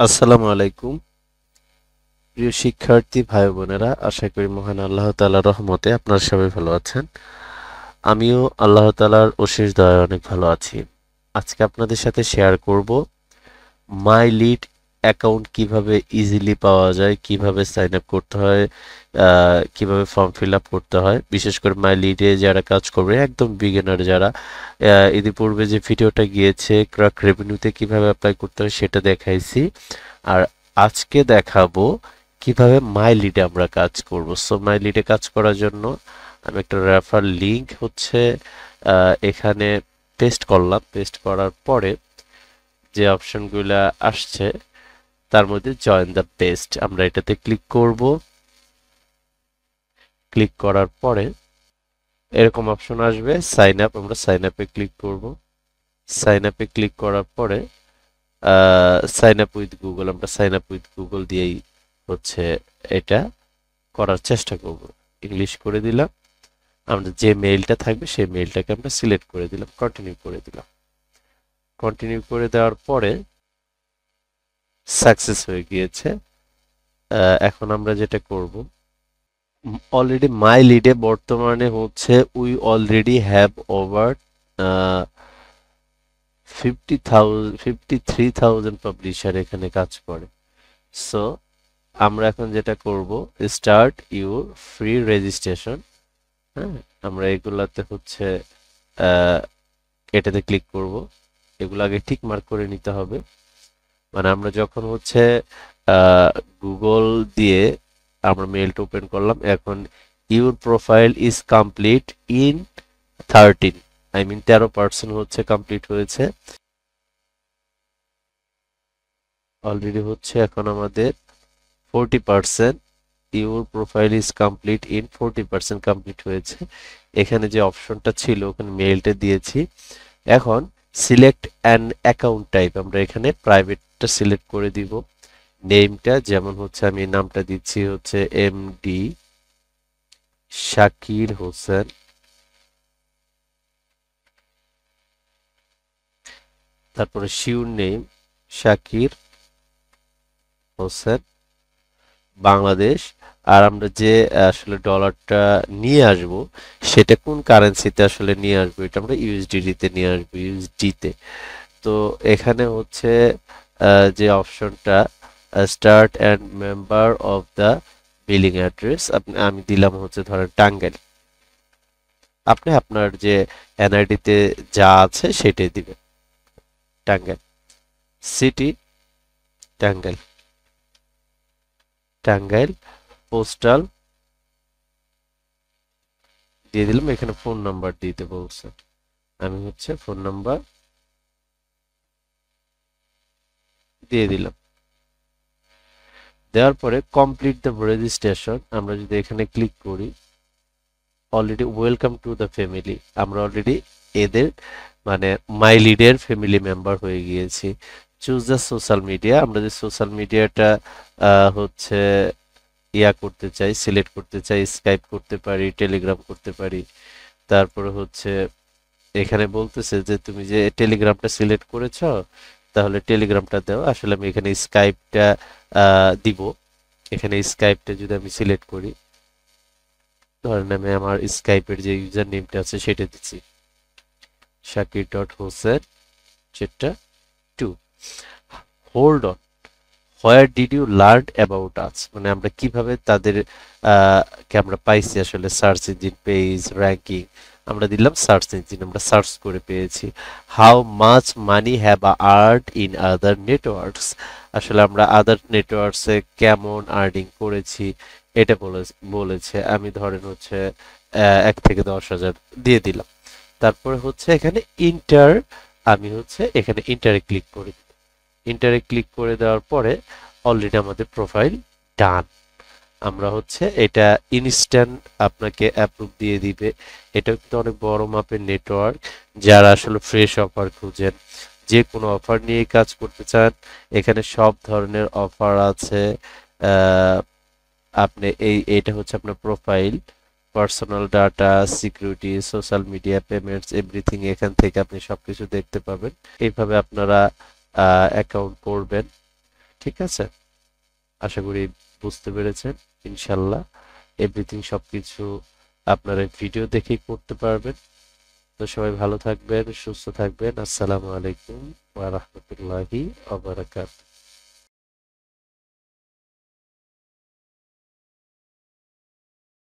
আসসালামু আলাইকুম প্রিয় শিক্ষার্থী ভাই বোনেরা, আশা করি মহান আল্লাহ তাআলার রহমতে আপনারা সবাই ভালো আছেন। আমিও আল্লাহ তাআলার অশেষ দয়ায় অনেক ভালো আছি। আজকে আপনাদের সাথে শেয়ার করব মাই লিড অ্যাকাউন্ট কিভাবে ইজিলি পাওয়া যায়, কিভাবে সাইন আপ করতে হয়, কিভাবে ফর্ম ফিল আপ করতে হয়। বিশেষ করে মাই লিডে যারা কাজ করবে, একদম বিগিনার যারা, ইতিপূর্বে যে ভিডিওটা গিয়েছে ক্র্যাক রেভিনিউতে কিভাবে অ্যাপ্লাই করতে হয় সেটা দেখাইছি। আর আজকে দেখাবো কিভাবে মাই লিডে আমরা কাজ করব। সো মাই লিডে কাজ করার জন্য আমি একটা রেফার লিংক হচ্ছে এখানে পেস্ট করলাম। পেস্ট করার পরে যে অপশনগুলো আসছে তার মধ্যে জয়েন দ্য পেস্ট, আমরা এটাতে ক্লিক করব। ক্লিক করার পরে এরকম অপশন আসবে সাইন আপ, আমরা সাইন আপে ক্লিক করব। সাইন আপে ক্লিক করার পরে সাইন আপ উইথ গুগল, আমরা সাইন আপ উইথ গুগল দিয়েই হচ্ছে এটা করার চেষ্টা করব। ইংলিশ করে দিলাম, আমাদের যে মেইলটা থাকবে সেই মেইলটাকে আমরা সিলেক্ট করে দিলাম, কন্টিনিউ করে দিলাম। কন্টিনিউ করে দেওয়ার পরে সাকসেস হয়ে গিয়েছে। এখন আমরা যেটা করব, অলরেডি মাই লিডে বর্তমানে হচ্ছে we already have over 53,000 publisher এখানে কাজ করে। সো আমরা এখন যেটা করব, স্টার্ট ইউর ফ্রি রেজিস্ট্রেশন। হ্যাঁ, আমরা এগুলাতে হচ্ছে আহ, এটাতে ক্লিক করব। এগুলো আগে ঠিক মার্ক করে নিতে হবে। মানে আমরা যখন হচ্ছে গুগল দিয়ে আমরা মেইলটা ওপেন করলাম, এখন your profile is complete in 13, I mean 13% হচ্ছে কমপ্লিট হয়েছে অলরেডি। হচ্ছে এখন আমাদের 40%, your profile is complete in 40% complete হয়েছে। এখানে যে অপশনটা ছিল ওখানে মেইলটা দিয়েছি। এখন সিলেক্ট অ্যান অ্যাকাউন্ট টাইপ, আমরা এখানে প্রাইভেটটা সিলেক্ট করে দিব। নেমটা যেমন হচ্ছে আমি নামটা দিচ্ছি হচ্ছে এমডি শাকির হোসেন। তারপরে শিওর নেম শাকির হোসেন বাংলাদেশ। আর আমরা যে আসলে ডলারটা নিয়ে আসব সেটা কোন কারেন্সিতে আসলে নিয়ে আসবো, এটা আমরা ইউএসডিটি তে নিয়ে আসবো, ইউএসডি তে। তো এখানে হচ্ছে যে অপশনটা start and member of the billing address, আমি দিলাম হচ্ছে ধরেন টাঙ্গাইল। আপনি আপনার যে এনআইডি তে যা আছে সেটাই দিবেন। টাঙ্গাইল সিটি, টাঙ্গাইল, টাঙ্গাইল পোস্টাল দিয়ে দিলাম। এখানে ফোন নাম্বার দিতে বলছে, আমি হচ্ছে ফোন নাম্বার দিয়ে দিলাম। দেওয়ার পরে কমপ্লিট দ্য রেজিস্ট্রেশন, আমরা যদি এখানে ক্লিক করি, already welcome to the family, আমরা অলরেডি এদের মানে মাই লিডের ফ্যামিলি মেম্বার হয়ে গিয়েছি। চুজ দ্য সোশ্যাল মিডিয়া, আমরা যে সোশ্যাল মিডিয়াটা হচ্ছে করতে চাই, সিলেক্ট করতে চাই, স্কাইপ করতে পারি, টেলিগ্রাম করতে পারি। তারপরে হচ্ছে এখানে বলতেছে যে তুমি যে টেলিগ্রামটা সিলেক্ট করেছো তাহলে টেলিগ্রামটা দাও। আসলে আমি এখানে স্কাইপটা দিব। এখানে স্কাইপটা যদি আমি সিলেক্ট করি, ধরেন আমি আমার স্কাইপের যে ইউজার নেমটা আছে সেটা দিচ্ছি, shakir.hosen যেটা 2। Hold on, where did you learn about us, মানে আমরা কিভাবে তাদের কে আমরা পাইছি আসলে, সার্চ ইঞ্জিন, পেজ, র্যাঙ্কিং। আমরা দিলাম সার্চ ইঞ্জিন, আমরা সার্চ করে পেয়েছি। How much money have earned in other networks, আসলে আমরা আদার নেটওয়ার্কসে কেমন আর্নিং করেছি এটা বলেছে। আমি ধরেন হচ্ছে 1 থেকে 10,000 দিয়ে দিলাম। তারপরে হচ্ছে এখানে ইন্টার, আমি হচ্ছে এখানে ইন্টারে ক্লিক করি। ইন্টারে ক্লিক করে দেওয়ার পরে অলরেডি আমাদের প্রোফাইল ডান। আমরা হচ্ছে এটা ইনস্ট্যান্ট আপনাকে অ্যাপ্রুভ দিয়ে দিবে। এটা কিন্তু অনেক বড় মাপের নেটওয়ার্ক। যারা আসলে ফ্রেশ অফার খুঁজেন, যে কোনো অফার নিয়ে কাজ করতে চান, এখানে সব ধরনের অফার আছে। আহ, আপনি এটা হচ্ছে আপনার profile, personal data, security, social media, payments, everything এখান থেকে আপনি সবকিছু দেখতে পাবেন। এইভাবে আপনারা অ্যাকাউন্ট করবেন। ঠিক আছে? আশা করি বুঝতে পেরেছেন। ইনশাল্লাহ এভরিথিং সবকিছু আপনারা ভিডিও দেখেই করতে পারবেন। তো সবাই ভালো থাকবেন, সুস্থ থাকবেন। আসসালামু আলাইকুম ওয়া রাহমাতুল্লাহি ওয়া বারাকাতুহু।